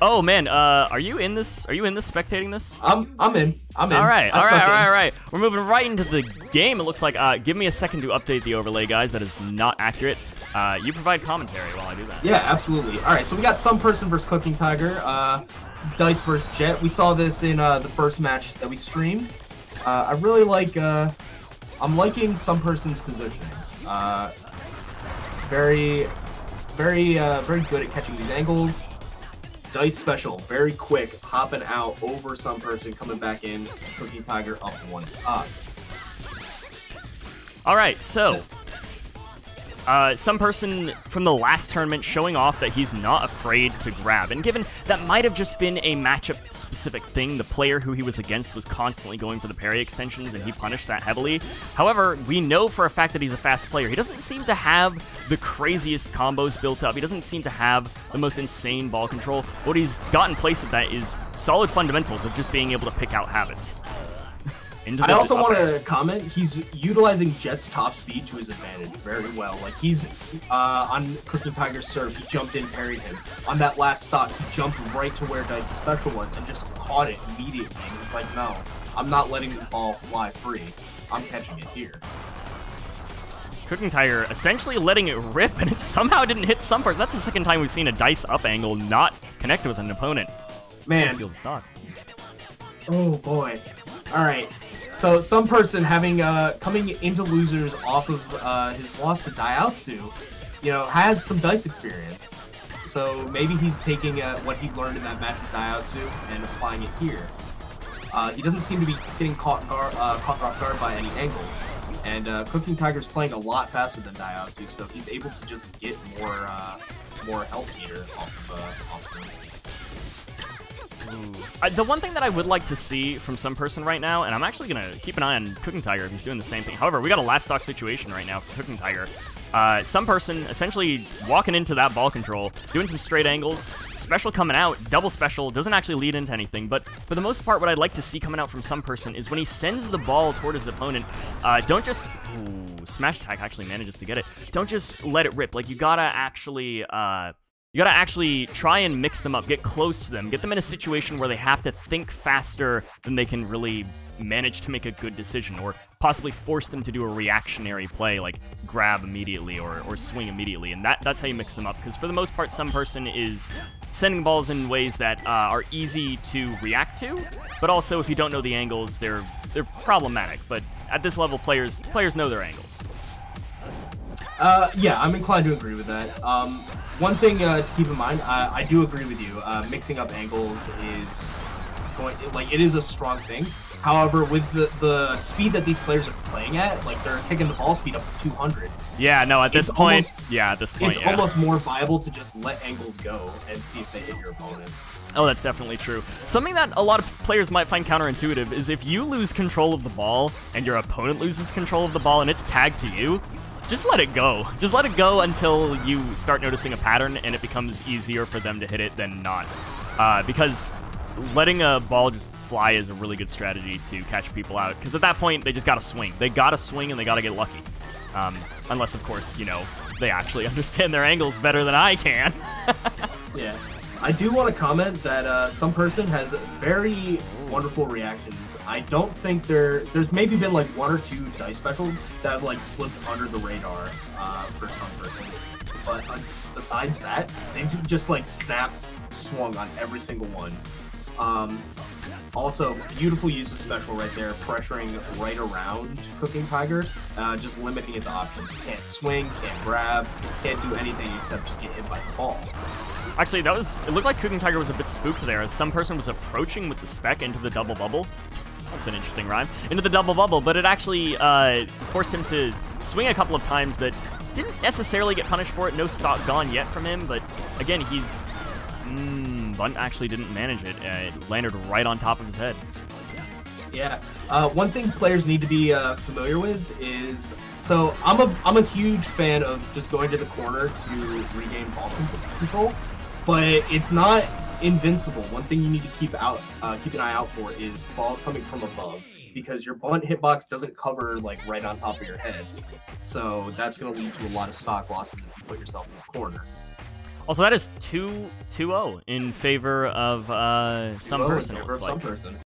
Oh man, are you in this? Are you in this? Spectating this? I'm in. All right. We're moving right into the game. It looks like. Give me a second to update the overlay, guys. That is not accurate. You provide commentary while I do that. Yeah, absolutely. All right, so we got Some Person versus CookingTiger, Dice versus Jet. We saw this in the first match that we streamed. I really like. I'm liking Some Person's positioning. Very good at catching these angles. Dice special, very quick, hopping out over Some Person, coming back in, CookingTiger up one spot. All right, so Some Person from the last tournament showing off that he's not afraid to grab, and given that might have just been a matchup-specific thing, the player who he was against was constantly going for the parry extensions, and he punished that heavily. However, we know for a fact that he's a fast player. He doesn't seem to have the craziest combos built up. He doesn't seem to have the most insane ball control. What he's got in place of that is solid fundamentals of just being able to pick out habits. I also want to comment, he's utilizing Jet's top speed to his advantage very well. Like, he's on CookingTiger's serve, he jumped in, parried him. On that last stock, he jumped right to where Dice's special was and just caught it immediately. And it's like, no, I'm not letting this ball fly free. I'm catching it here. CookingTiger essentially letting it rip, and it somehow didn't hit Some Person. That's the second time we've seen a Dice up angle not connect with an opponent. Man. Sealed stock. Oh, boy. All right. So Some Person having coming into losers off of his loss to Daihatsu, you know, has some Dice experience. So maybe he's taking what he learned in that match with Daihatsu and applying it here. He doesn't seem to be getting caught off guard by any angles. And CookingTiger's playing a lot faster than Daihatsu, so he's able to just get more health meter off of him. The one thing that I would like to see from Some Person right now, and I'm actually going to keep an eye on CookingTiger if he's doing the same thing. However, we got a last stock situation right now for CookingTiger. Some Person essentially walking into that ball control, doing some straight angles, special coming out, double special, doesn't actually lead into anything, but for the most part, what I'd like to see coming out from Some Person is when he sends the ball toward his opponent, don't just... Ooh, smash attack actually manages to get it. Don't just let it rip. Like, you gotta actually try and mix them up, get close to them, get them in a situation where they have to think faster than they can really manage to make a good decision, or possibly force them to do a reactionary play, like grab immediately or swing immediately, and that's how you mix them up, because for the most part, Some Person is sending balls in ways that are easy to react to, but also, if you don't know the angles, they're problematic, but at this level, players know their angles. Yeah, I'm inclined to agree with that. One thing to keep in mind, I do agree with you. Mixing up angles is it is a strong thing. However, with the speed that these players are playing at, like, they're kicking the ball speed up to 200. Yeah, no, at this point, it's almost more viable to just let angles go and see if they hit your opponent. Oh, that's definitely true. Something that a lot of players might find counterintuitive is if you lose control of the ball and your opponent loses control of the ball and it's tagged to you, just let it go. Just let it go until you start noticing a pattern and it becomes easier for them to hit it than not. Because letting a ball just fly is a really good strategy to catch people out. Because at that point, they just gotta swing. They gotta swing and they gotta get lucky. Unless, of course, you know, they actually understand their angles better than I can. Yeah. I do want to comment that Some Person has very wonderful reactions. I don't think there's maybe been like one or two Dice specials that have like slipped under the radar for Some Person, but besides that, they've just like swung on every single one. Also, beautiful use of special right there, pressuring right around CookingTiger, just limiting its options. Can't swing, can't grab, can't do anything except just get hit by the ball. Actually, it looked like CookingTiger was a bit spooked there, as Some Person was approaching with the spec into the double bubble. That's an interesting rhyme. Into the double bubble, but it actually forced him to swing a couple of times that didn't necessarily get punished for it. No stock gone yet from him, but again, he's... Bunt actually didn't manage it. It landed right on top of his head. Yeah. One thing players need to be familiar with is... So, I'm a huge fan of just going to the corner to regain ball control, but it's not invincible. One thing you need to keep an eye out for is balls coming from above, because your bunt hitbox doesn't cover like right on top of your head. So that's going to lead to a lot of stock losses if you put yourself in the corner. Also, that is 2-0 in favor of some person. It looks like. Some person.